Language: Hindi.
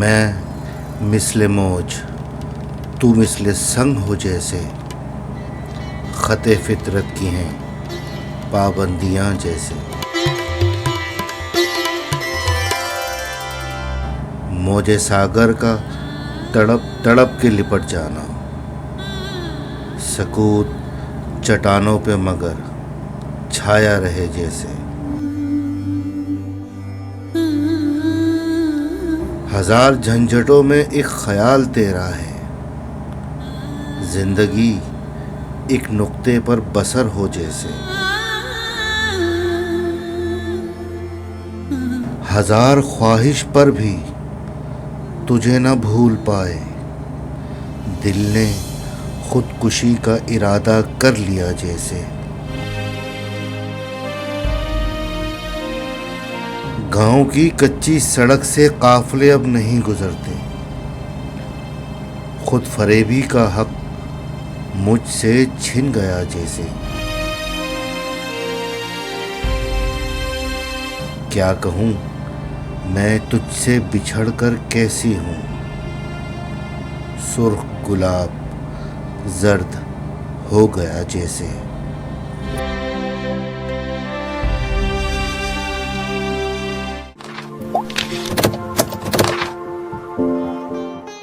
मैं मिसले मौज, तू मिसले संग हो जैसे, ख़ते फितरत की हैं पाबंदियाँ जैसे। मौजे सागर का तड़प तड़प के लिपट जाना, सकूत चट्टानों पे मगर छाया रहे जैसे। हजार झंझटों में एक ख्याल तेरा है, जिंदगी एक नुक्ते पर बसर हो जैसे। हजार ख्वाहिश पर भी तुझे न भूल पाए, दिल ने खुदकुशी का इरादा कर लिया जैसे। गांव की कच्ची सड़क से काफले अब नहीं गुजरते, खुद फरेबी का हक मुझसे छिन गया जैसे। क्या कहूँ मैं तुझसे बिछड़कर कैसी हूँ, सुर्ख गुलाब जर्द हो गया जैसे।